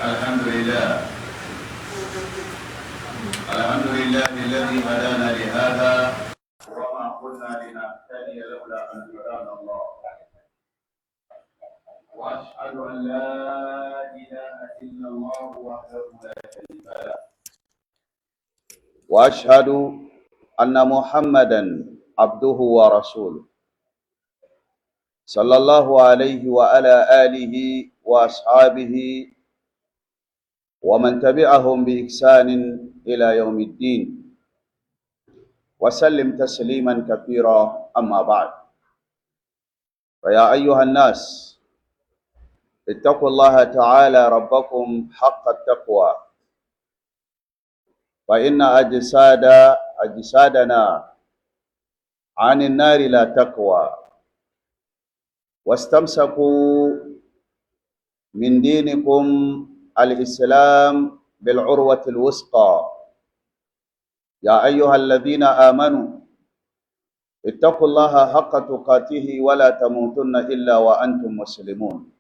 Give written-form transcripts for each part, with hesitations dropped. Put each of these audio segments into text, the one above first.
الحمد لله الذي هدانا لهذا وما كنا لنهتدي لولا أن هدانا الله. وأشهد أن لا إله إلا الله وحده لا شريك له، وأشهد أن محمدا عبده ورسوله صلى الله عليه وعلى آله وأصحابه ومن تبعهم بإحسان إلى يوم الدين، وسلم تسليما كثيرا. أما بعد، فيا أيها الناس اتقوا الله تعالى ربكم حق التقوى، فإن أجسادنا عن النار لا تقوى، واستمسكوا من دينكم الإسلام بالعروة الوثقى. يا أيها الذين آمنوا اتقوا الله حق تقاته ولا تموتن إلا وأنتم مسلمون.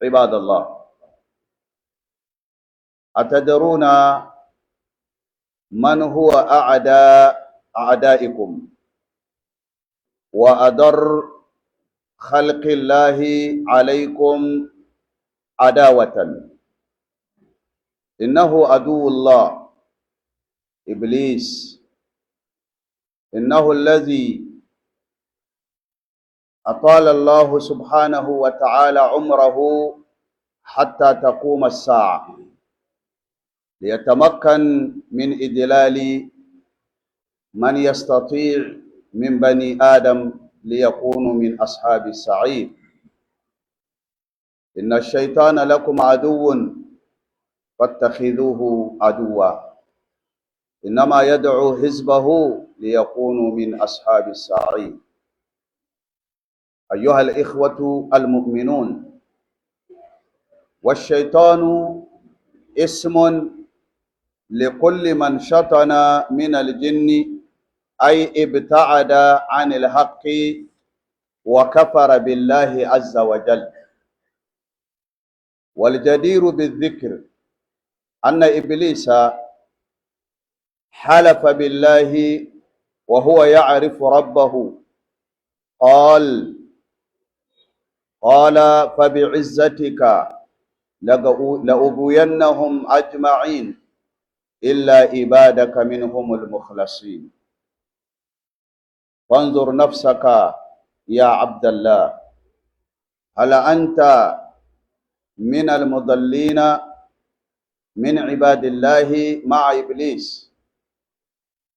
عباد الله، أتدرون من هو أعدائكم وأضر خلق الله عليكم عداوة؟ إنه عدو الله إبليس، إنه الذي أطال الله سبحانه وتعالى عمره حتى تقوم الساعة ليتمكن من إدلال من يستطيع من بني آدم ليكونوا من أصحاب السعير. إن الشيطان لكم عدو فاتخذوه عدوا، إنما يدعو حزبه ليكونوا من أصحاب السعير. أيها الإخوة المؤمنون، والشيطان اسم لكل من شطن من الجن، أي ابتعد عن الحق وكفر بالله عز وجل. والجدير بالذكر أن إبليس حلف بالله وهو يعرف ربه، قال فبعزتك لأغوينهم أجمعين إلا عبادك منهم المخلصين. فانظر نفسك يا عبد الله، هل أنت من المضلين من عباد الله مع إبليس،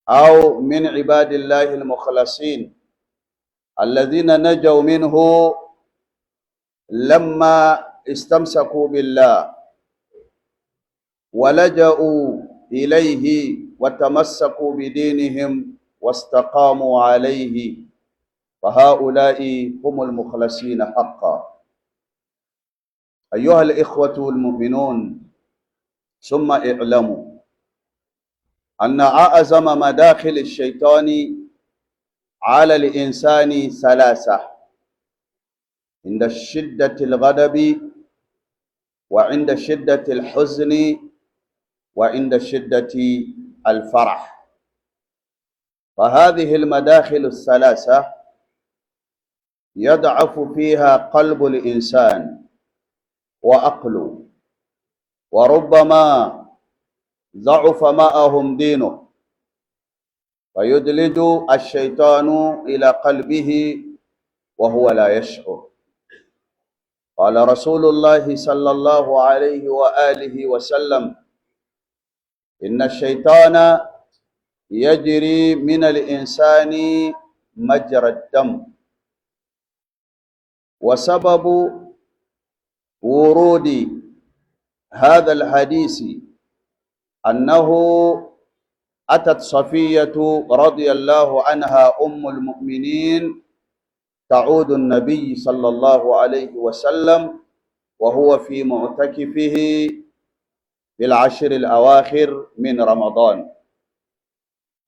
أو من عباد الله المخلصين الذين نجوا منه لما استمسكوا بالله ولجأوا إليه وتمسكوا بدينهم واستقاموا عليه؟ فهؤلاء هم المخلصين حقا. أيها الإخوة المؤمنون، ثم اعلموا أن أعظم مداخل الشيطان على الإنسان ثلاثة: عند شدة الغضب، وعند شدة الحزن، وعند شدة الفرح. فهذه المداخل الثلاثة يضعف فيها قلب الإنسان وعقله، وربما ضعف معهم دينه، فيدلج الشيطان إلى قلبه وهو لا يشعر. قال رسول الله صلى الله عليه وآله وسلم: إن الشيطان يجري من الإنسان مجرى الدم. وسبب ورود هذا الحديث أنه أتت صفية رضي الله عنها أم المؤمنين تعود النبي صلى الله عليه وسلم وهو في معتكفه في العشر الأواخر من رمضان،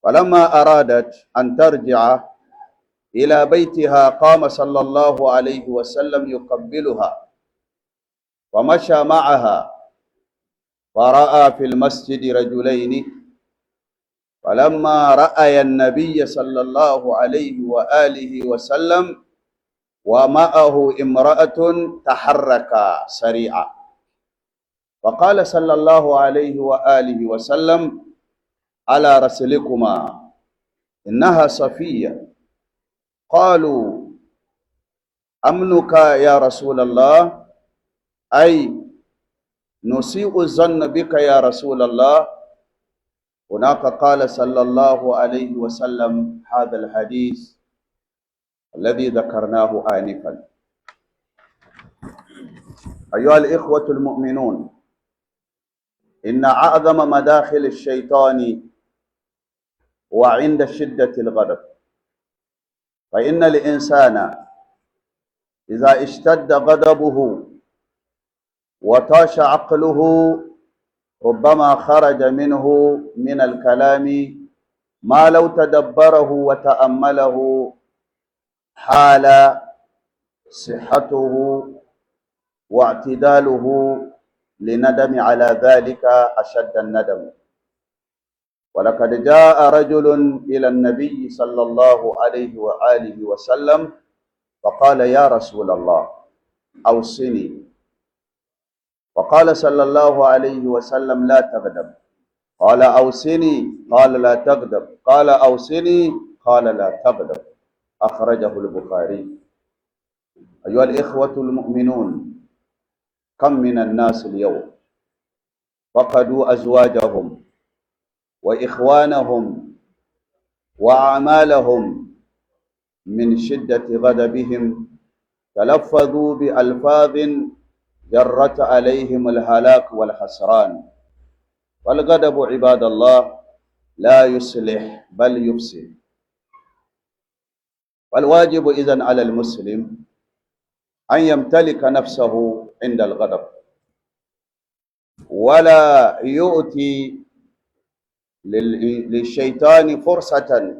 فلما أرادت أن ترجع إلى بيتها قام صلى الله عليه وسلم يقبلها، فمشى معها فرأى في المسجد رجلين، فلما رأى النبي صلى الله عليه وآله وسلم ومعه امرأة تحركا سريعا، فقال صلى الله عليه وآله وسلم: على رسلكما إنها صفية. قالوا: أمنك يا رسول الله، أي نسيء الظن بك يا رسول الله. هناك قال صلى الله عليه وسلم هذا الحديث الذي ذكرناه آنفا. أيها الإخوة المؤمنون، إن أعظم مداخل الشيطان وعند شدة الغضب، فإن الإنسان إذا اشتد غضبه وطاش عقله ربما خرج منه من الكلام ما لو تدبره وتأمله حال صحته واعتداله لندم على ذلك أشد الندم. ولقد جاء رجل إلى النبي صلى الله عليه وآله وسلم فقال: يا رسول الله أوصني. فقال صلى الله عليه وسلم: لا تغضب. قال: أوصني. قال: لا تغضب. قال: أوصني. قال: لا تغضب. أخرجه البخاري. أيها الإخوة المؤمنون، كم من الناس اليوم فقدوا أزواجهم وإخوانهم وأعمالهم من شدة غضبهم، تلفظوا بألفاظ جرت عليهم الهلاك والخسران. والغضب عباد الله لا يصلح بل يفسد. والواجب إذن على المسلم أن يمتلك نفسه عند الغضب، ولا يؤتي للشيطان فرصة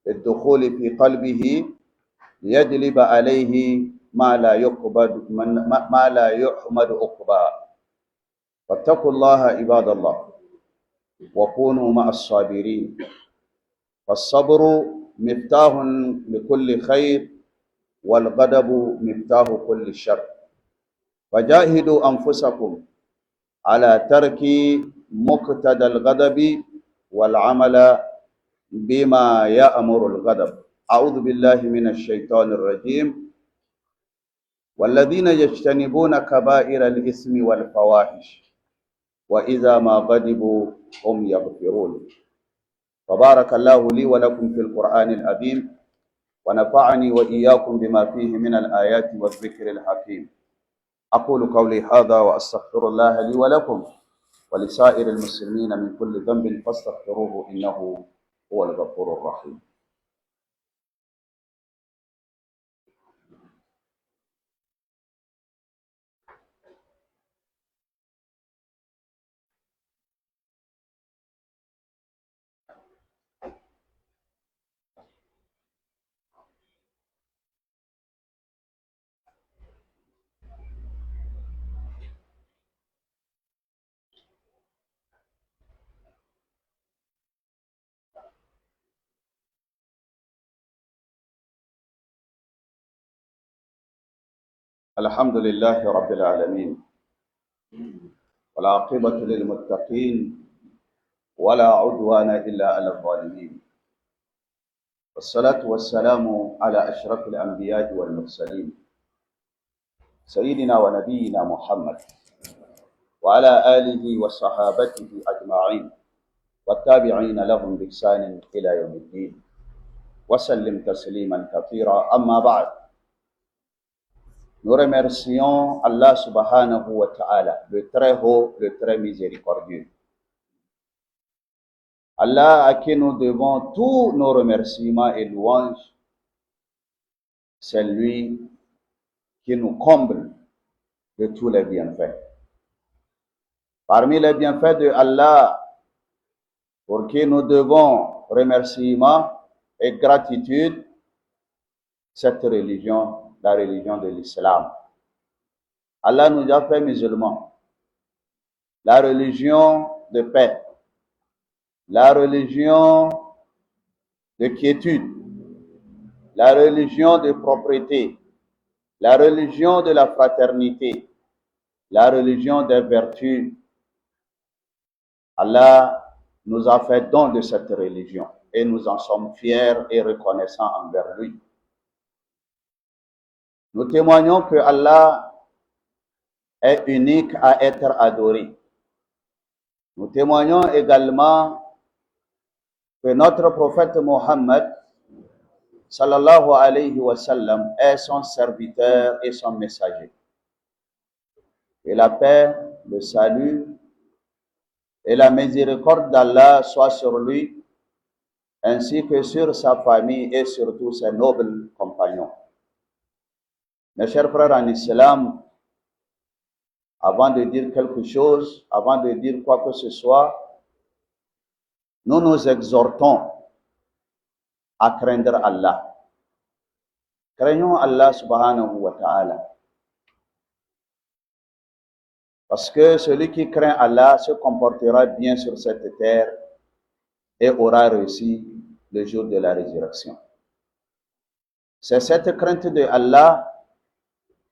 للدخول في قلبه ليجلب عليه ما لا يحمد عقباه. فاتقوا الله عباد الله وكونوا مع الصابرين، فالصبر مفتاح لكل خير، والغضب مفتاح كل شر. فجاهدوا أنفسكم على ترك مقتضى الغضب والعمل بما يأمر الغضب. أعوذ بالله من الشيطان الرجيم. والذين يجتنبون كبائر الإثم والفواحش وإذا ما غضبوا هم يغفرون. فبارك الله لي ولكم في القرآن العظيم، ونفعني وإياكم بما فيه من الآيات والذكر الحكيم. أقول قولي هذا وأستغفر الله لي ولكم ولسائر المسلمين من كل ذنب فاستغفروه إنه هو الغفور الرحيم. الحمد لله رب العالمين، والعاقبة للمتقين، ولا عدوان إلا على الظالمين، والصلاة والسلام على أشرف الأنبياء والمرسلين سيدنا ونبينا محمد وعلى آله وصحابته أجمعين والتابعين لهم بإحسان إلى يوم الدين وسلم تسليما كثيرا. أما بعد، nous remercions Allah subhanahu wa ta'ala, le très haut, le très miséricordieux. Allah à qui nous devons tous nos remerciements et louanges. C'est lui qui nous comble de tous les bienfaits. Parmi les bienfaits de Allah pour qui nous devons remerciements et gratitude, cette religion, la religion de l'islam. Allah nous a fait musulmans. La religion de paix, la religion de quiétude, la religion de propriété, la religion de la fraternité, la religion des vertus. Allah nous a fait don de cette religion et nous en sommes fiers et reconnaissants envers lui. Nous témoignons que Allah est unique à être adoré. Nous témoignons également que notre prophète Mohammed, sallallahu alayhi wa sallam, est son serviteur et son messager. Et la paix, le salut et la miséricorde d'Allah soient sur lui, ainsi que sur sa famille et sur tous ses nobles compagnons. Mes chers frères en islam, avant de dire quelque chose, avant de dire quoi que ce soit, nous nous exhortons à craindre Allah. Craignons Allah subhanahu wa ta'ala. Parce que celui qui craint Allah se comportera bien sur cette terre et aura réussi le jour de la résurrection. C'est cette crainte de Allah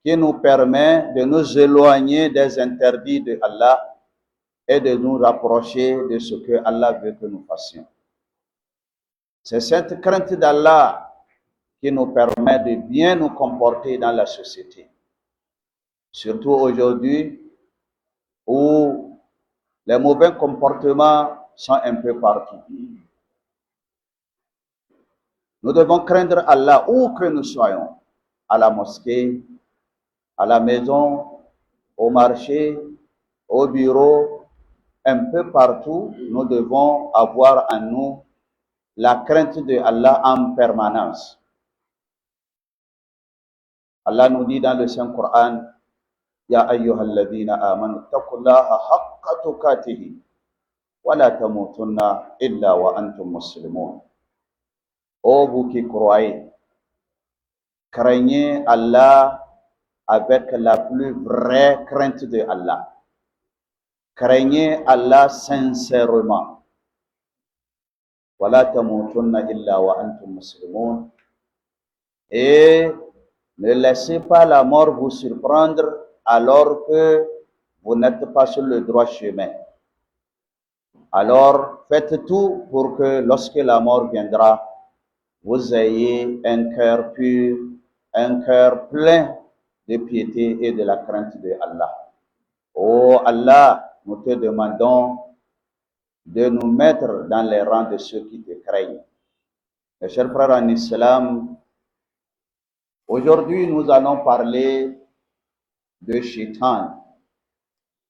qui nous permet de nous éloigner des interdits de Allah et de nous rapprocher de ce que Allah veut que nous fassions. C'est cette crainte d'Allah qui nous permet de bien nous comporter dans la société. Surtout aujourd'hui où les mauvais comportements sont un peu partout. Nous devons craindre Allah où que nous soyons, à la mosquée, à la maison, au marché, au bureau, un peu partout, nous devons avoir en nous la crainte de Allah en permanence. Allah nous dit dans le Saint-Coran, Ya ayyuhalladhina amanu taqullaha haqqa tuqatihi wa la tamutunna illa wa antum muslimun. Ô vous qui croyez, craignez Allah avec la plus vraie crainte de Allah. Craignez Allah sincèrement. Wa la tamutunna illa wa antum muslimun. Et ne laissez pas la mort vous surprendre alors que vous n'êtes pas sur le droit chemin. Alors faites tout pour que lorsque la mort viendra, vous ayez un cœur pur, un cœur plein de piété et de la crainte de Allah. Oh Allah, nous te demandons de nous mettre dans les rangs de ceux qui te craignent. Mes chers frères en islam, aujourd'hui nous allons parler de Shaitan,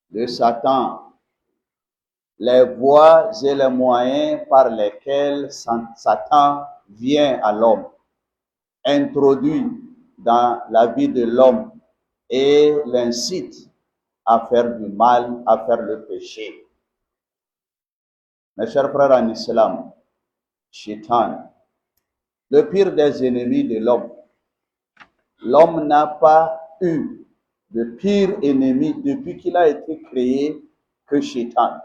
de Satan, les voies et les moyens par lesquels Satan vient à l'homme, introduit dans la vie de l'homme et l'incite à faire du mal, à faire le péché. Mes chers frères en islam, Shaitan, le pire des ennemis de l'homme. L'homme n'a pas eu de pire ennemi depuis qu'il a été créé que Shaitan.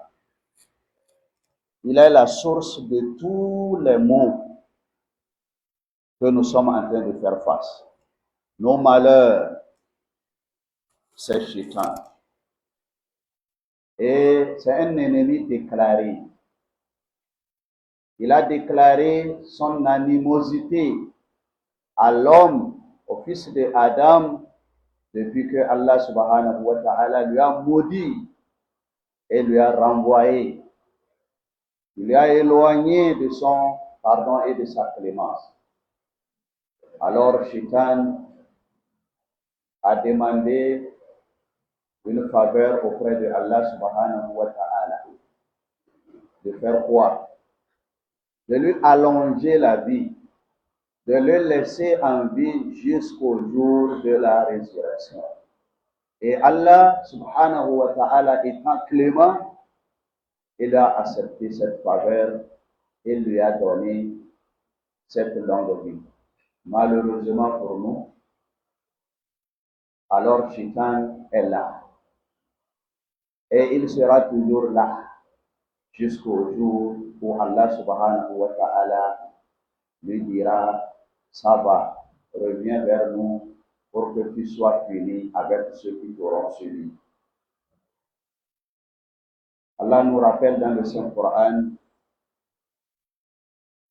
Il est la source de tous les maux que nous sommes en train de faire face. Nos malheurs, c'est Shaitan. Et c'est un ennemi déclaré. Il a déclaré son animosité à l'homme, au fils de Adam, depuis que Allah subhanahu wa ta'ala lui a maudit et lui a renvoyé. Il lui a éloigné de son pardon et de sa clémence. Alors Shaitan a demandé une faveur auprès de Allah subhanahu wa ta'ala. De faire quoi? De lui allonger la vie, de le laisser en vie jusqu'au jour de la résurrection. Et Allah subhanahu wa ta'ala étant clément, il a accepté cette faveur et lui a donné cette longue vie. Malheureusement pour nous, alors Shaitan est là. Et il sera toujours là jusqu'au jour où Allah subhanahu wa ta'ala lui dira, ça va, reviens vers nous pour que tu sois puni avec ceux qui t'auront suivi. Allah nous rappelle dans le Saint-Coran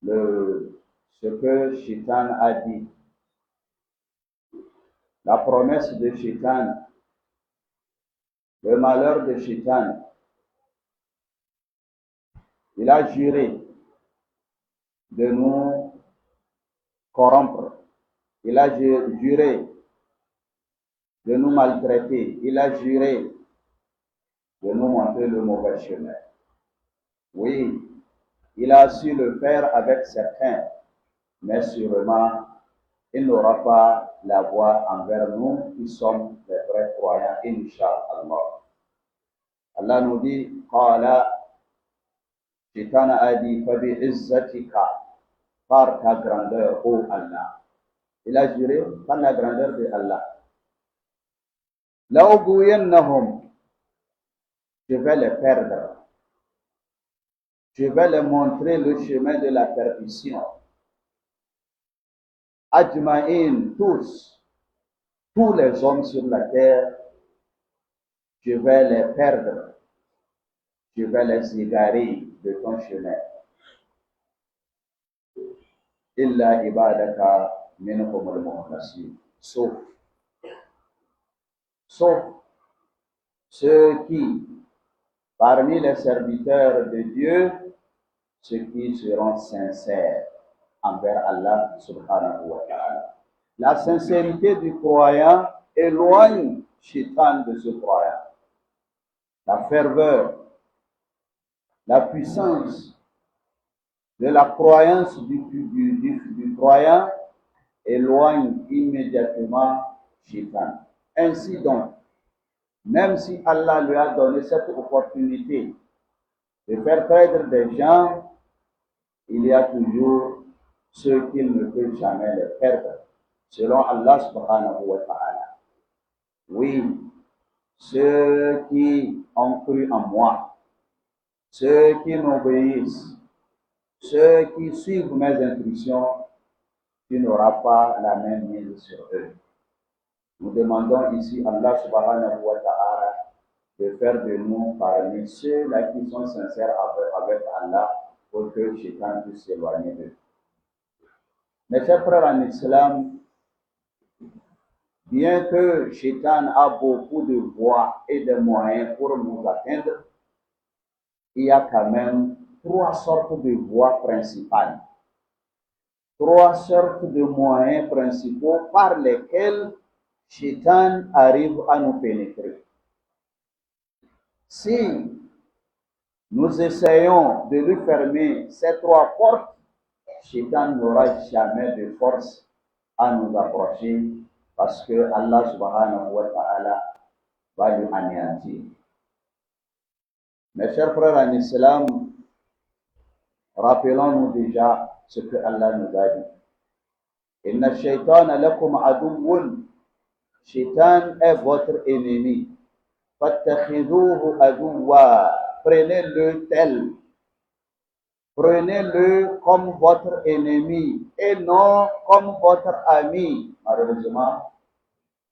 ce que Shaitan a dit. La promesse de Shaitan, le malheur de Shaitan. Il a juré de nous corrompre. Il a juré de nous maltraiter. Il a juré de nous montrer le mauvais chemin. Oui, il a su le faire avec certains, mais sûrement, il n'aura pas la voix envers nous qui sommes les vrais croyants, Inch'Allah. Allah nous dit, Qala, Shaitan a dit, Fabi izzatika, par ta grandeur, ô Allah. Il a juré par la grandeur de Allah. La'ubuyannahum, je vais les perdre. Je vais leur montrer le chemin de la perdition. Ajma'in, tous les hommes sur la terre, je vais les perdre. Je vais les égarer de ton chemin. Illa ibadaka minhum al-mukhlasin. Sauf ceux qui, parmi les serviteurs de Dieu, ceux qui seront sincères envers Allah subhanahu wa ta'ala. La sincérité du croyant éloigne Shaitan de ce croyant. La ferveur, la puissance de la croyance du croyant éloigne immédiatement Shaitan. Ainsi donc, même si Allah lui a donné cette opportunité de faire perdre des gens, il y a toujours ceux qu'il ne peut jamais les perdre, selon Allah subhanahu wa ta'ala. Oui, ceux qui ont cru en moi, ceux qui m'obéissent, ceux qui suivent mes instructions, tu n'auras pas la même mise sur eux. Nous demandons ici à Allah subhanahu wa ta'ala de faire de nous parmi ceux-là qui sont sincères avec Allah pour que Shaitan puisse s'éloigner d'eux. Mes chers frères en islam, bien que Shaitan a beaucoup de voies et de moyens pour nous atteindre, il y a quand même trois sortes de voies principales. Trois sortes de moyens principaux par lesquels Shaitan arrive à nous pénétrer. Si nous essayons de lui fermer ces trois portes, Shaitan n'aura jamais de force à nous approcher parce que Allah subhanahu wa ta'ala va lui anéantir. Mes chers frères en islam, rappelons-nous déjà ce que Allah nous a dit. Inna shaytana lakum aduwwun. Shaitan est votre ennemi. Fattakhidhuhu aduwwa. Prenez-le tel. Prenez-le comme votre ennemi et non comme votre ami. Malheureusement,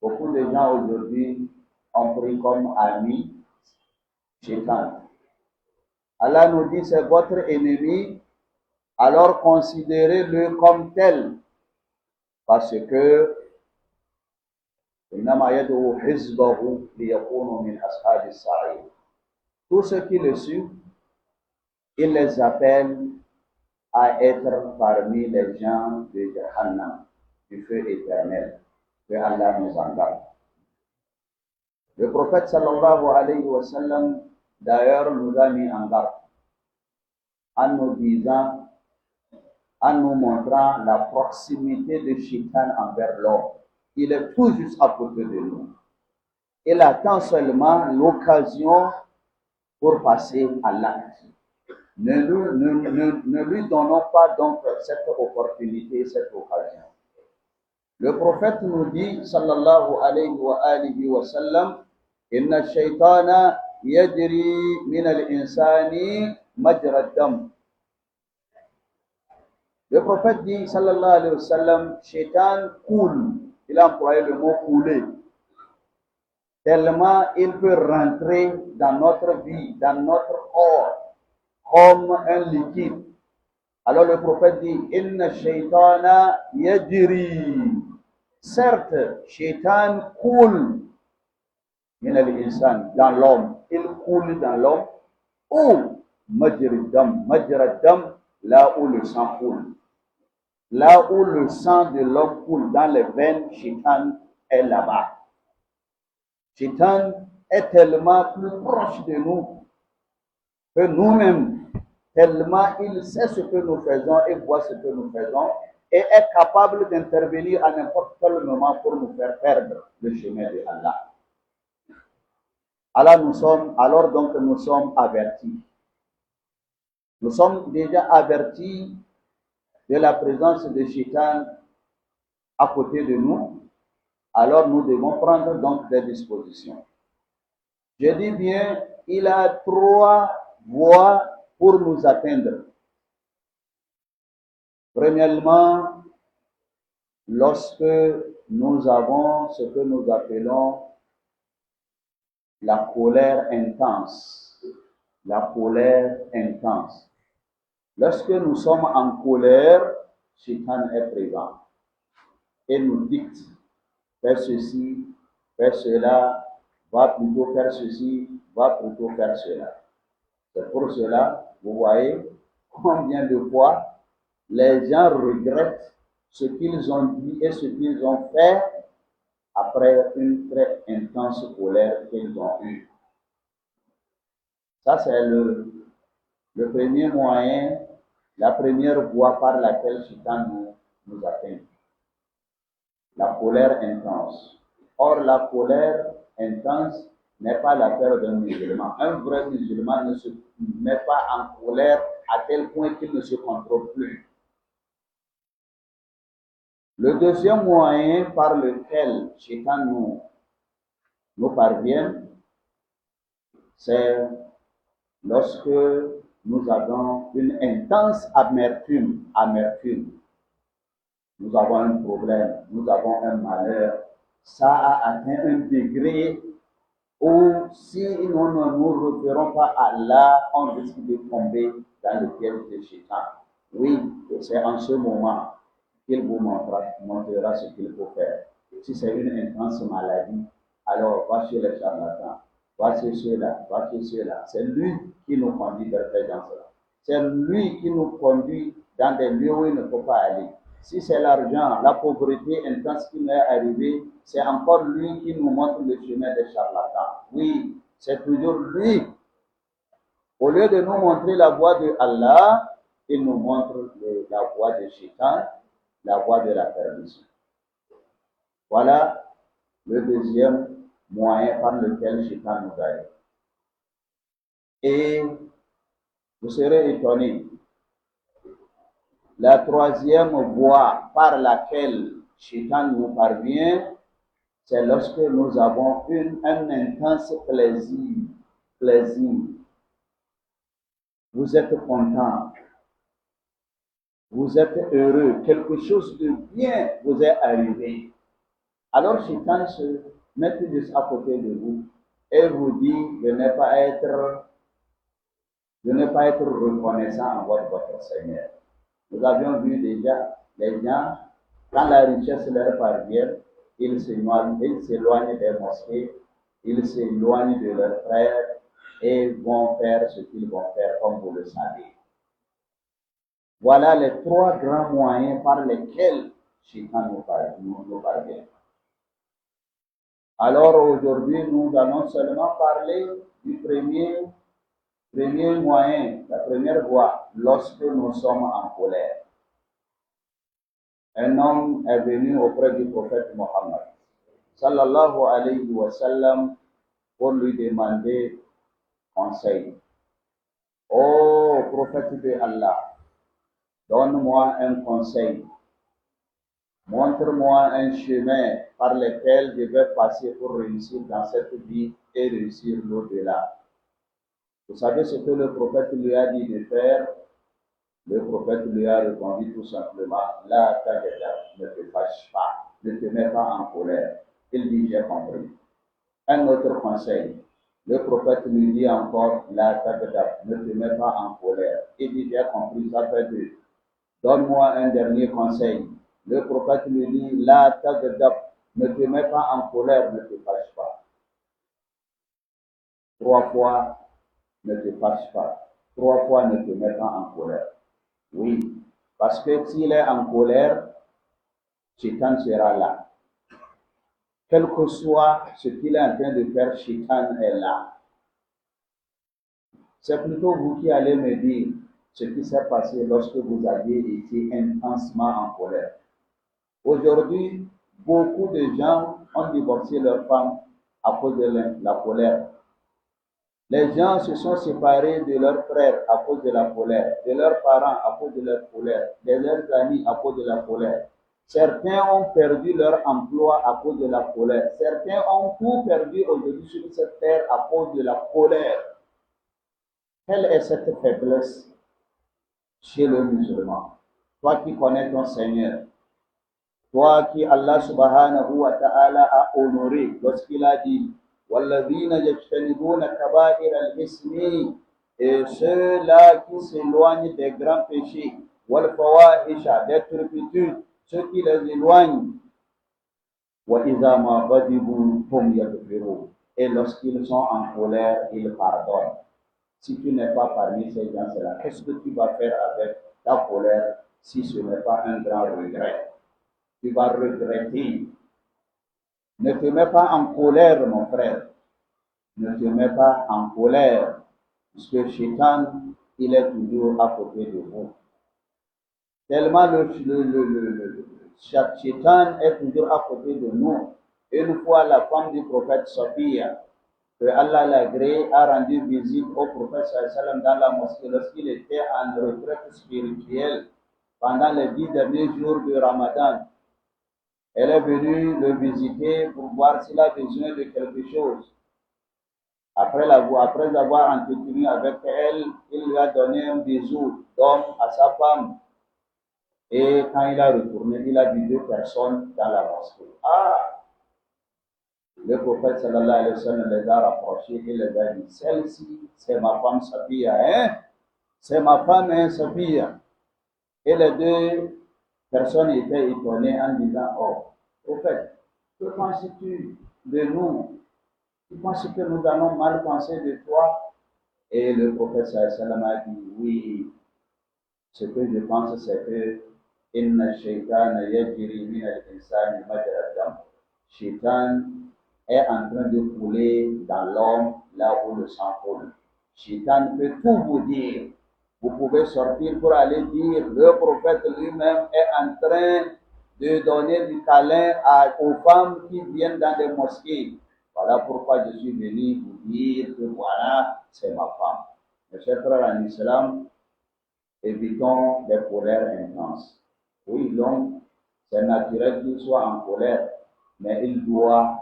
beaucoup de gens aujourd'hui ont pris comme ami Shaitan. Allah nous dit c'est votre ennemi, alors considérez-le comme tel. Parce que tous ceux qui le suivent, il les appelle à être parmi les gens de Jahannam, du feu éternel, que Allah nous en garde. Le prophète sallallahu alayhi wa sallam, d'ailleurs, nous a mis en garde en nous disant, en nous montrant la proximité de Shaitan envers l'homme. Il est tout juste à côté de nous. Il attend seulement l'occasion pour passer à l'acte. Ne lui donnons pas donc cette opportunité, cette occasion. Le prophète nous dit, sallallahu alayhi wa sallam, inna shaytana yajri min al-insani majra ad-dam. Le prophète dit, sallallahu alayhi wa sallam, shaitan coule. Il a employé le mot couler. Tellement il peut rentrer dans notre vie, dans notre corps, comme un liquide. Alors le prophète dit, inna shaytana yajri. Certes, shaitan coule min al-insan, dans l'homme. Il coule dans l'homme. Ou majra dam, là où le sang coule. Là où le sang de l'homme coule dans les veines, shaitan est là-bas. Shaitan est tellement plus proche de nous que nous-mêmes, tellement il sait ce que nous faisons et voit ce que nous faisons et est capable d'intervenir à n'importe quel moment pour nous faire perdre le chemin de Allah. Alors donc nous sommes avertis. Nous sommes déjà avertis de la présence de Shaitan à côté de nous. Alors nous devons prendre donc des dispositions. Je dis bien, il a 3 voies pour nous atteindre. Premièrement, lorsque nous avons ce que nous appelons la colère intense. La colère intense. Lorsque nous sommes en colère, Shaitan est présent et nous dicte, fais ceci, fais cela, va plutôt faire ceci, va plutôt faire cela. C'est pour cela, vous voyez combien de fois les gens regrettent ce qu'ils ont dit et ce qu'ils ont fait après une très intense colère qu'ils ont eue. Ça, c'est le premier moyen, la première voie par laquelle Shaitan nous atteint. La colère intense. Or, la colère intense n'est pas l'affaire d'un musulman. Un vrai musulman ne se met pas en colère à tel point qu'il ne se contrôle plus. Le deuxième moyen par lequel Shaitan nous parvient, c'est lorsque nous avons une intense amertume. Nous avons un problème, nous avons un malheur. Ça a atteint un degré où si nous ne nous référons pas à Allah, on risque de tomber dans le piège de Shaitan. Oui, c'est en ce moment qu'il vous montrera ce qu'il faut faire. Si c'est une intense maladie, alors va chez les charlatans, va chez ceux-là, va chez ceux-là. C'est lui qui nous conduit vers ces gens-là. C'est lui qui nous conduit dans des lieux où il ne faut pas aller. Si c'est l'argent, la pauvreté intense qui nous est arrivée, c'est encore lui qui nous montre le chemin des charlatans. Oui, c'est toujours lui. Au lieu de nous montrer la voie de Allah, il nous montre la voie de Shaitan, la voie de la perdition. Voilà le deuxième moyen par lequel Shaitan nous aide. Et vous serez étonnés. La troisième voie par laquelle Shaitan nous parvient, c'est lorsque nous avons un intense plaisir. Vous êtes content, vous êtes heureux, quelque chose de bien vous est arrivé. Alors Shaitan se met juste à côté de vous et vous dit de ne pas être reconnaissant envers votre Seigneur. Nous avions vu déjà les gens, quand la richesse leur parvient, ils s'éloignent des mosquées, ils s'éloignent de leurs frères et vont faire ce qu'ils vont faire, comme vous le savez. Voilà les 3 grands moyens par lesquels Shaitan nous parvient. Alors aujourd'hui, nous allons seulement parler du premier moyen, la première voie, lorsque nous sommes en colère. Un homme est venu auprès du prophète Mohammed, sallallahu alayhi wa sallam, pour lui demander conseil. Oh prophète de Allah, donne-moi un conseil. Montre-moi un chemin par lequel je vais passer pour réussir dans cette vie et réussir l'au-delà. Vous savez ce que le prophète lui a dit de faire? Le prophète lui a répondu tout simplement, la tageda, ne te fâche pas, ne te mets pas en colère. Il dit, j'ai compris. Un autre conseil, le prophète lui dit encore, la tageda, ne te mets pas en colère. Il dit, j'ai compris, ça fait deux. Donne-moi un dernier conseil. Le prophète lui dit, la tageda, ne te mets pas en colère, ne te fâche pas. 3 fois, ne te fâche pas. 3 fois, ne te mets pas en colère. Oui, parce que s'il est en colère, Shaitan sera là. Quel que soit ce qu'il est en train de faire, Shaitan est là. C'est plutôt vous qui allez me dire ce qui s'est passé lorsque vous aviez été intensement en colère. Aujourd'hui, beaucoup de gens ont divorcé leur femme à cause de la colère. Les gens se sont séparés de leurs frères à cause de la colère, de leurs parents à cause de leur colère, de leurs amis à cause de la colère. Certains ont perdu leur emploi à cause de la colère. Certains ont tout perdu aujourd'hui sur cette terre à cause de la colère. Quelle est cette faiblesse chez le musulman? Toi qui connais ton Seigneur, toi qui Allah subhanahu wa ta'ala a honoré lorsqu'il a dit وَالَّذِينَ يَجْتَنِبُونَ كَبَائِرَ الْإِثْمِ, et ceux-là qui s'éloignent des grands péchés, وَالْفَوَاحِشَ, des turpitudes, ceux qui les éloignent, وَإِذَا مَا غَضِبُوا هُمْ يَغْفِرُونَ, et lorsqu'ils sont en colère, ils pardonnent. Si tu n'es pas parmi ces gens-là, qu'est-ce que tu vas faire avec ta colère si ce n'est pas un grand regret? Tu vas regretter. Ne te mets pas en colère, mon frère. Ne te mets pas en colère, puisque Shaitan, il est toujours à côté de vous. Tellement Shaitan est toujours à côté de nous. Une fois, la femme du prophète Sophia, que Allah l'agréé, a rendu visite au prophète sallam dans la mosquée lorsqu'il était en retraite spirituelle pendant les 10 derniers jours de Ramadan. Elle est venue le visiter pour voir s'il a besoin de quelque chose. Après avoir entretenu avec elle, il lui a donné un bisou d'homme à sa femme. Et quand il a retourné, il a vu 2 personnes dans la mosquée. Le prophète sallallahu alayhi wa sallam les a rapprochés et les a dit, celle-ci, c'est ma femme Safiya, hein? C'est ma femme, hein, Safiya. Et les 2 personnes étaient étonnées en disant, oh, prophète, que penses-tu de nous? Tu penses que nous allons mal penser de toi? Et le prophète sallallahu alayhi wa sallam a dit, oui, ce que je pense, c'est que inna shaytana yajri min al-insani majra ad-dam. Shaitan est en train de couler dans l'homme là où le sang coule. Shaitan peut tout vous dire. Vous pouvez sortir pour aller dire, le prophète lui-même est en train de donner du câlin aux femmes qui viennent dans des mosquées. Voilà pourquoi je suis venu vous dire que voilà, c'est ma femme. Mes chers frères en islam, évitons des colères intenses. Oui, l'homme, c'est naturel qu'il soit en colère, mais il doit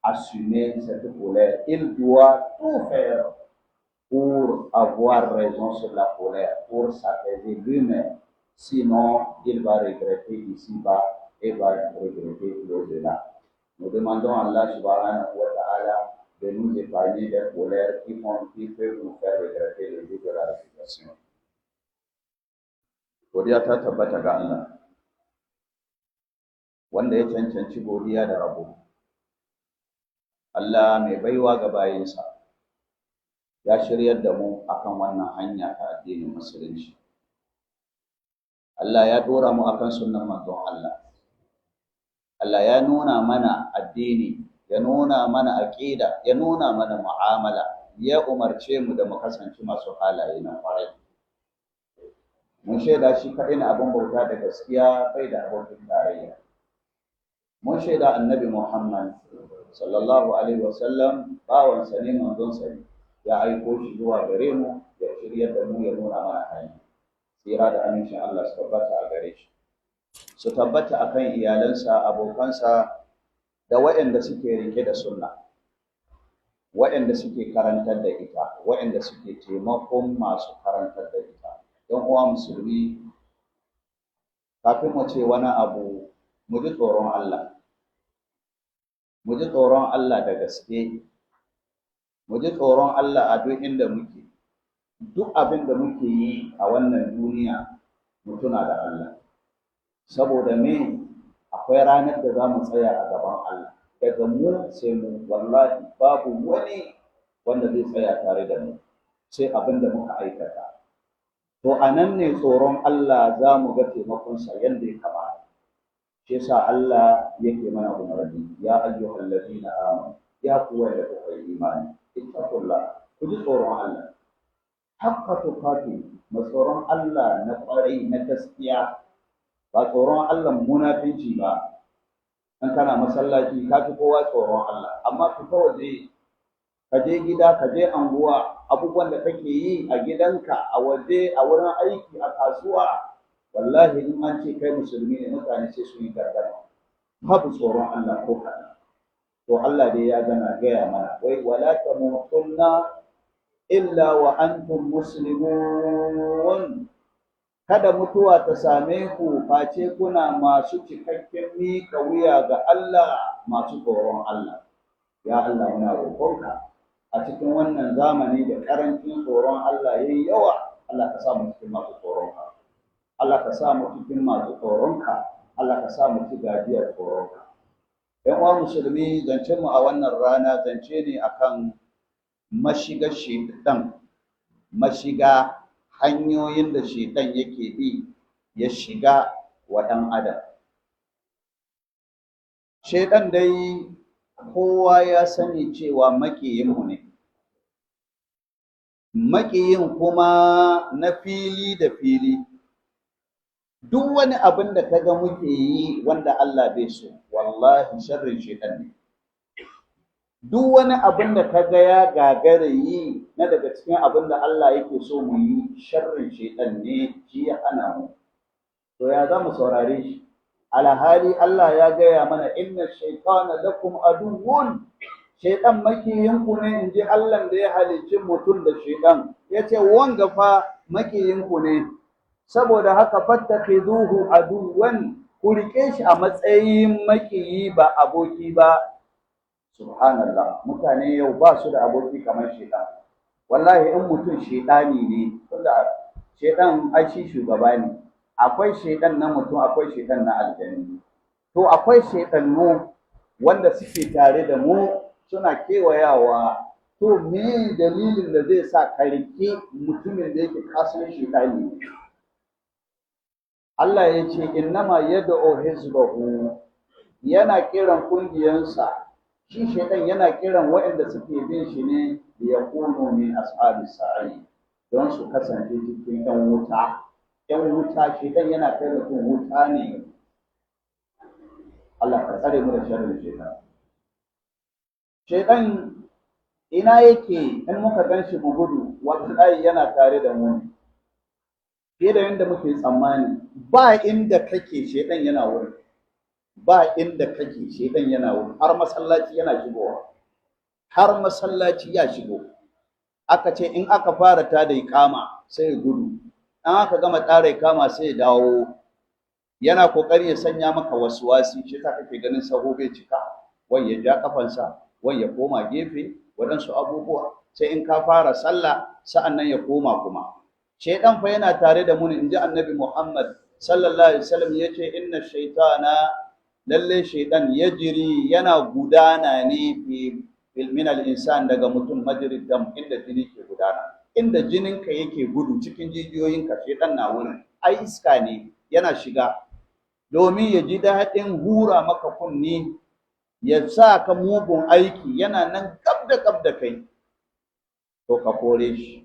assumer cette colère. Il doit tout faire pour avoir raison sur la colère, pour s'apaiser lui-même. Sinon, il va regretter ici-bas et va regretter l'au-delà. Nous demandons à Allah subhanahu wa ta'ala de nous épargner des colères qui peuvent nous faire regretter le jour de la résurrection. Godiya ta tabbata ga Allah, wanda ya cancanci godiya da rabo. Allah mai baiwa ga bayinsa ya shiryar da mu akan wannan hanya ta addinin musulunci. Allah ya dora mu akan sunnar manzon Allah. Allah ya nuna mana addini, ya nuna mana aqida, ya nuna mana mu'amala, ya umarce mu da mu kasance masu halaye na kwarai. Mun shaida shi kaɗai na abin bauta da gaskiya bai da abokin tarayya. Mun shaida annabi Muhammad sallallahu alaihi wasallam bawansa ne, manzonsa ne, ya aiko shi zuwa gare mu ya shiryar da mu, ya nuna mana hanya. Tsira da amincin Allah su tabbata a gare shi. su tabbata akan iyalansa, abokansa da waɗanda suke rike da sunna, waɗanda suke karantar da ita, waɗanda suke taimakon masu karantar da ita. Don uwa musulmi, kafin mu ce wani abu, mu ji tsoron Allah. Mu ji tsoron Allah da gaske, mu ji tsoron Allah a duk inda muke. Duk abin da muke yi a wannan duniya, mu tuna da Allah. Saboda me? Akwai ranar da za mu tsaya a gaban Allah. Daga mu sai mu, wallahi babu wani wanda zai tsaya tare da mu, sai abin da muka aikata. To a nan ne tsoron Allah za mu ga taimakonsa yadda ya kamata. Shi yasa Allah yake mana umarni, ya ayyuhal ladina amanu, ya ku wanda kuka yi imani, ittaqullah, ku ji tsoron Allah. Haqqa tuqati, tsoron Allah na ƙwarai na gaskiya, ba tsoron Allah munafici ba. In kana masallaci ka fi kowa tsoron Allah, amma fita waje, ka je gida, ka je anguwa, abubuwan da kake yi a gidanka, a waje, a wurin aiki, a kasuwa, wallahi in an ce kai musulmi ne, mutane sai su yi gargama, babu tsoron Allah ko kaɗan. To Allah dai ya gaya mana, wai wala tamutunna illa wa antum muslimun. Kada mutuwa ta same ku face kuna masu cikakken miƙa wuya ga Allah, masu tsoron Allah. Ya Allah, muna roƙonka a cikin wannan zamani da ƙarancin tsoron Allah yayi yawa, Allah ka sa mu cikin masu tsoronka. Allah ka sa mu cikin masu tsoronka. Allah ka sa mu ci gajiyar tsoronka. ‘Yan uwa musulmi, zancen mu a wannan rana zance ne akan mashiga shaitan, mashiga hanyoyin da shaitan yake bi ya shiga wa ɗan adam. Shaitan dai kowa ya sani cewa maƙiyinmu ne, maƙiyin kuma na fili da fili. Duk wani abin da kaga muke yi wanda Allah bai so, wallahi sharrin shaitan ne. Duk wani abin da kaga ya gagara yi na daga cikin abin da Allah yake so mu yi, sharrin shaitan ne, shi ya hana mu. To ya za mu saurare shi? Alhali Allah ya gaya mana, inna shaitana lakum aduwwun. Shaitan makiyinku ne, in ji Allah da ya halicci mutum da shaitan. Ya ce wanga fa makiyinku ne. Saboda haka fattakhiduhu aduwwan, ku rike shi a matsayin makiyi ba aboki ba. Subhanallah, mutane yau ba su da aboki kamar shaitan. Wallahi in mutum shaitani ne, tunda shaitan ai shi shugaba ne. Akwai shaitan na mutum, akwai shaitan na aljanni. To akwai shaitannu wanda suke tare da mu suna kewayawa. To me dalilin da zai sa ka rike mutumin da yake kasuwar shaitani ne? Allah ya ce innama yad'u hizbahu, yana kiran kungiyansa. Shi shaitan yana kiran waɗanda suke bin shi ne da yakunu min ashabis sa'i, don su kasance cikin ɗan wuta. Ɗan wuta, shaitan yana kai mutum wuta ne. Allah ka tsare mu da sharrin shaitan. Shaitan ina yake in muka gan shi mu gudu, wallahi yana tare da mu fiye da yadda muke tsammani. Ba inda kake shaitan yana wurin, ba inda kake shaitan yana wurin. Har masallaci yana shigowa, har masallaci ya shigo. Aka ce in aka fara ta da iqama sai ya gudu, an aka gama ƙara iqama sai ya dawo. Yana kokari ya sanya maka waswasi, shi ta kake ganin saho bai cika, wai ya ja kafansa, wai ya koma gefe, waɗansu abubuwa. Sai in ka fara sallah sa'annan ya koma kuma. Shaitan fa yana tare da mu ne, inji Annabi Muhammad sallallahu alaihi wasallam yace inna shaytana, lalle shaitan yajri, yana gudana ne fi min al-insan, daga mutum majrid dam, inda jini ke gudana. Inda jininka yake gudu cikin jijiyoyinka, shaitan na wurin. Ai iska ne yana shiga domin ya ji daɗin hura maka kunni, ya sa ka mugun aiki. Yana nan gab da kai, to ka kore shi.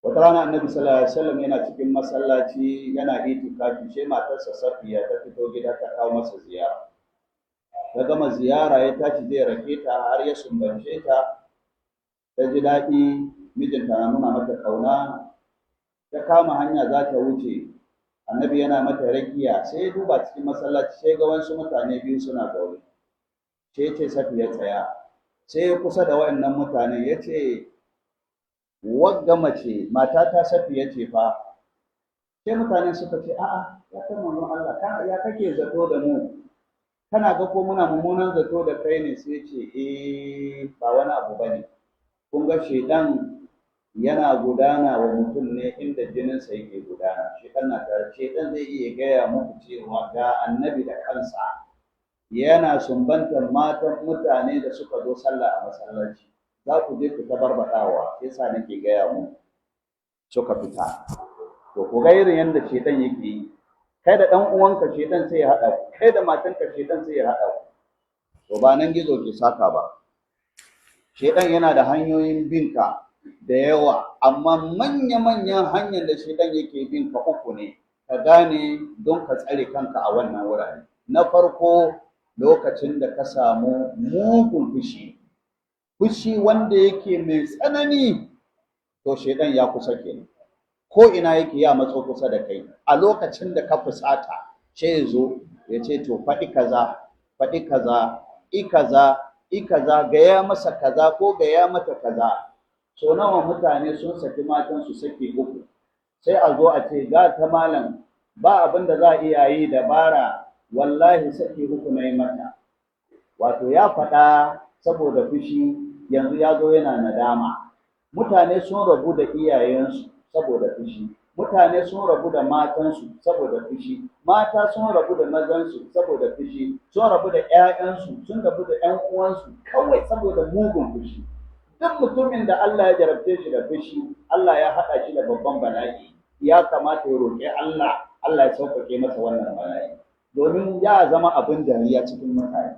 Wata rana Annabi sallallahu alaihi wasallam yana cikin masallaci yana itikafi, sai matarsa Safiya ta fito gida ta kawo masa ziyara. Ta gama ziyara ya tashi zai rake ta, har ya sumbance ta. Ta ji daɗi, mijinta na nuna mata ƙauna. Ta kama hanya za ta wuce. annabi yana mata rakiya sai ya duba cikin masallaci sai ga wasu mutane biyu suna zaune sai ya ce Safiya tsaya, sai ya kusa da waɗannan mutane ya ce wagga mace matata Safiya ce fa. Sai mutane suka ce a'a ya kai manzon Allah ya kake zato da mu, kana ga ko muna mummunan zato da kai ne? Sai ce ba wani abu bane, kun ga shedan yana gudana wa mutum ne inda jininsa yake gudana. Shedan na tare, shedan zai iya gaya muku cewa ga annabi da kansa yana sumbantar matan mutane da suka zo sallah a masallaci, za ku je ku ta barbaɗawa, sai sa nake gaya muku suka fita. To ku ga irin yadda shedan yake yi, kai da ɗan uwanka shedan sai ya haɗa ku, kai da matanka shedan sai ya haɗa ku. To ba nan gizo ke saka ba, shedan yana da hanyoyin binka da yawa, amma manya-manyan hanyar da shedan yake binka uku ne, ka gane don ka tsare kanka a wannan wurare. Na farko, lokacin da ka samu mugun fushi wanda yake mai tsanani, to shedan ya kusa kenan, ko ina yake ya matso kusa da kai. A lokacin da ka fusata sai ya zo ya ce to faɗi kaza, i kaza, gaya masa kaza ko gaya mata kaza. So nawa mutane sun saki matansu saki uku, sai a zo a ce ga ta malam ba abin da za a iya yi dabara, wallahi saki uku na yi mata. Wato ya faɗa saboda fushi, yanzu ya zo yana nadama. Mutane sun rabu da iyayensu saboda fushi, mutane sun rabu da matansu saboda fushi, mata sun rabu da mazansu saboda fushi, sun rabu da 'ya'yansu, sun rabu da 'yan uwansu kawai saboda mugun fushi. Duk mutumin da Allah ya jarabce shi da fushi, Allah ya haɗa shi da babban bala'i, ya kamata ya roƙi Allah ya sauƙaƙe masa wannan bala'i, domin ya zama abin dariya cikin mutane.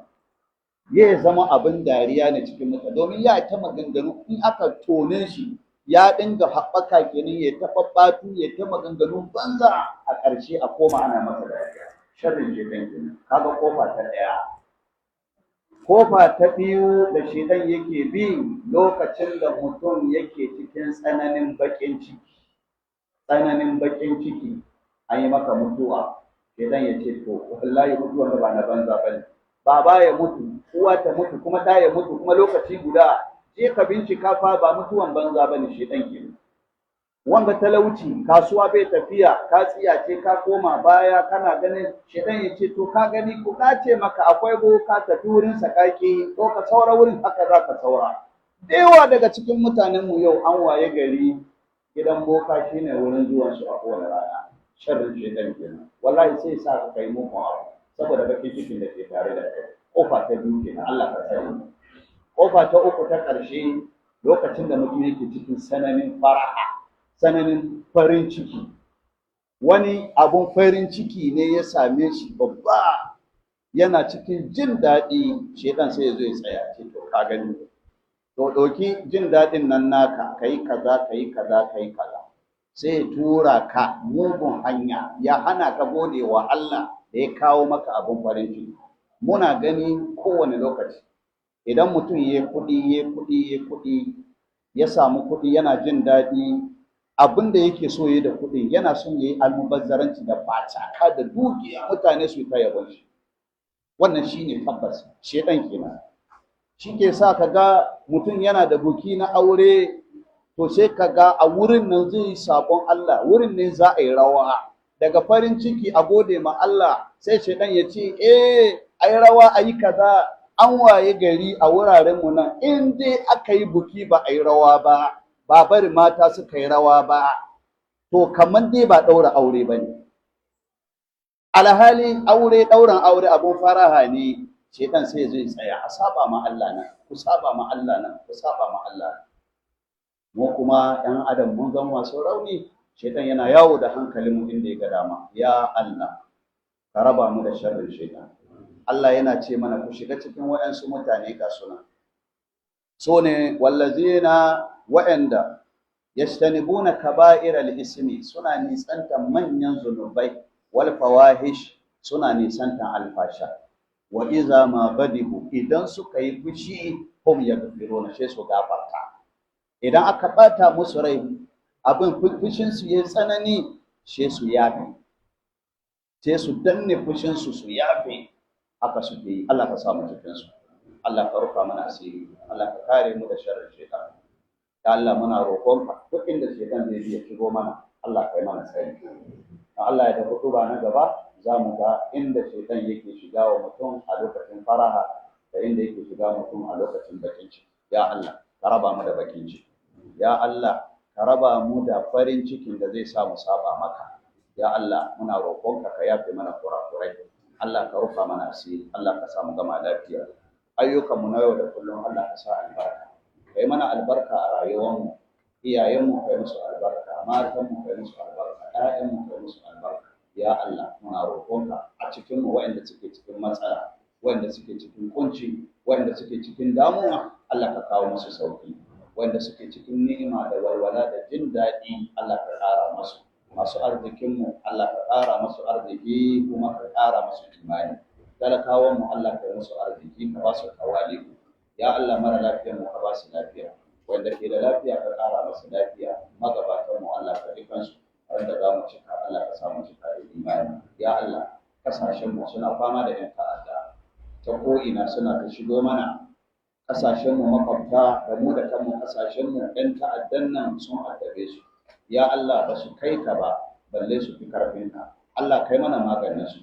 Ya zama abin dariya ne cikin mutane, domin ya ta maganganu in aka tone shi ya dinga haɓaka kenan, ya ta babbatu, ya ta maganganun banza, a ƙarshe a koma ana masa dariya. Sharrin shedan kenan. Kaga kofa ta ɗaya. Kofa ta biyu da shedan yake bi lokacin da mutum yake cikin tsananin baƙin ciki, an yi maka mutuwa, shedan ya ce to wallahi mutuwan da ba na banza bane, baba ya mutu, uwa ta mutu, kuma ɗa ya mutu, kuma lokaci guda. Je ka bincika fa ba mutuwan banza bane, shedan kenan. Wanga talauci, kasuwa bai tafiya, ka tsiyace ka koma baya, kana ganin, shedan ya ce to ka gani ko na ce maka akwai boka, tafi wurin sakaki, ko ka saura wurin, haka za ka saura. Da yawa daga cikin mutanen mu yau an waye gari gidan boka shine wurin zuwan su a kowane rana. Sharrin shedan kenan. Wallahi sai sa ka kai mugun abu saboda bakin cikin da ke tare da kai. Kofa ta biyu kenan, Allah ka sani. Kofa ta uku ta ƙarshe, lokacin da mutum yake cikin tsananin faraha, tsananin farin ciki. Wani abun farin ciki ne ya same shi babba, yana cikin jin daɗi, shedan sai ya zo ya tsaya ce to ka gani, to ɗauki jin daɗin nan naka, kayi kaza, sai ya tura ka mugun hanya, ya hana ka gode wa Allah da ya kawo maka abun farin ciki. Muna gani kowane lokaci, idan mutum ya kuɗi, ya samu kuɗi, yana jin daɗi, abin da yake so ya da kuɗin, yana son ya yi almubazzaranci da fataka da dukiya, mutane su ta yabon shi. Wannan shi ne tabbas, shedan kenan. Shi ke sa ka ga mutum yana da buki na aure, to sai ka ga a wurin nan zai yi sabon Allah, wurin ne za a yi rawa, daga farin ciki a gode ma Allah, sai shedan ya ce a yi rawa, a yi kaza. An waye gari a wurarenmu nan, in dai aka yi buki ba a yi rawa ba bari mata suka yi rawa ba, to kamar dai ba ɗaura aure ba ne. Alhali ɗauran aure abun faraha ne, shedan sai zai tsaya a saba ma Allah nan, ku saba ma Allah nan, ku saba ma Allah. Mu kuma ɗan adam mun zama masu rauni, shedan yana yawo da hankalinmu inda ya ga dama. Ya Allah, ka raba mu da sharrin shedan. Allah yana ce mana ku shiga cikin waɗansu mutane ga suna. So ne wallazina waɗanda yastanibuna kaba'ira al-ismi, suna nisantan manyan zunubai, wal fawahish, suna nisantan alfasha. Wa iza ma badihu, idan suka yi fushi, hum yaghfiruna, sai su gafarta. Idan aka bata musu rai, abin fushin su yayi tsanani, sai su yafi. sai su danne fushinsu su yafe, haka suke yi. Allah ka samu cikinsu, Allah ka rufa mana asiri, Allah ka kare mu da sharrin shaitan. Ya Allah muna roƙonka duk inda shaitan zai iya shigo mana, Allah ka yi mana tsari. Allah ya tafi ba na gaba za mu ga inda shaitan yake shiga wa mutum a lokacin faraha da inda yake shiga mutum a lokacin bakin ciki. Ya Allah ka raba mu da bakin ciki, ya Allah ka raba mu da farin cikin da zai sa mu saba maka. Ya Allah muna roƙonka ka yafe mana kurakurai, Allah ka rufa mana asiri, Allah ka sa mu gama lafiya. Ayyukanmu na yau da kullum Allah ka sa albarka, ka yi mana albarka a rayuwarmu, iyayenmu ka yi musu albarka, matanmu ka yi musu albarka, ƴaƴanmu ka yi musu albarka. Ya Allah muna roƙonka a cikinmu waɗanda suke cikin matsala, waɗanda suke cikin kunci, waɗanda suke cikin damuwa, Allah ka kawo musu sauki. Waɗanda suke cikin ni'ima da walwala da jin daɗi, Allah ka ƙara musu. Masu arzikinmu Allah ka ƙara musu arziki kuma ka ƙara musu imani. Talakawanmu Allah ka yi musu arziki ka ba su tawali'u. Ya Allah mara lafiyar mu ka ba su lafiya, wanda ke da lafiya ka ƙara masa lafiya. Magabatan mu Allah ka rikan su, wanda za mu cika Allah ka sa mu cika da imani. Ya Allah kasashen mu suna fama da yan ta'adda ta ko'ina, suna ta shigo mana kasashen mu makwabta, da mu da kanmu kasashen mu yan ta'addan nan sun addabe su. Ya Allah ba su kai ka ba balle su fi karfin ka. Allah kai mana maganin su,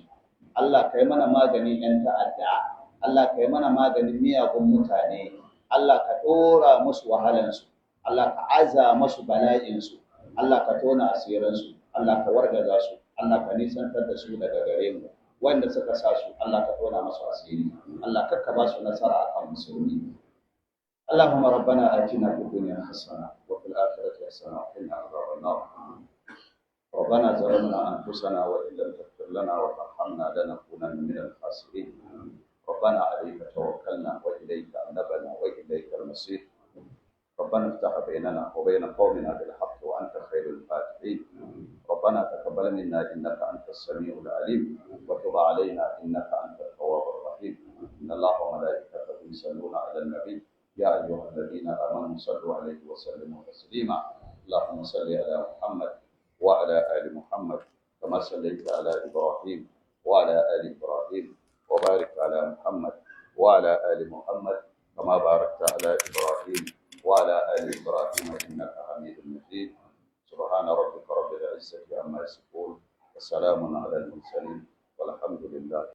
Allah kai mana maganin yan ta'adda, Allah kai mana maganin miyagun mutane, Allah ka ɗora musu wahalansu, Allah ka aza musu bala'insu, Allah ka tona asirinsu, Allah ka wargaza su, Allah ka nisantar da su daga gare mu. Wanda suka sa su Allah ka tona musu asiri, Allah ka ba su nasara akan musulmi. اللهم ربنا آتنا في الدنيا حسنة وفي الآخرة حسنة وقنا عذاب النار. ربنا ظلمنا أنفسنا وإن لم تغفر لنا وترحمنا لنكونن من الخاسرين. ربنا عليك توكلنا وإليك أنبنا وإليك المصير. ربنا افتح بيننا وبين قومنا بالحق وأنت خير الفاتحين. ربنا تقبل منا إنك أنت السميع العليم وتب علينا إنك أنت التواب الرحيم. إن الله وملائكته يصلون على النبي يا أيها الذين آمنوا صلوا عليه وسلموا تسليما. اللهم صل على محمد وعلى آل محمد كما صليت على إبراهيم وعلى آل إبراهيم، وبارك على محمد وعلى آل محمد كما باركت على إبراهيم وعلى آل إبراهيم إنك حميد مجيد. سبحان ربك رب العزة عما يصفون وسلام على المرسلين والحمد لله.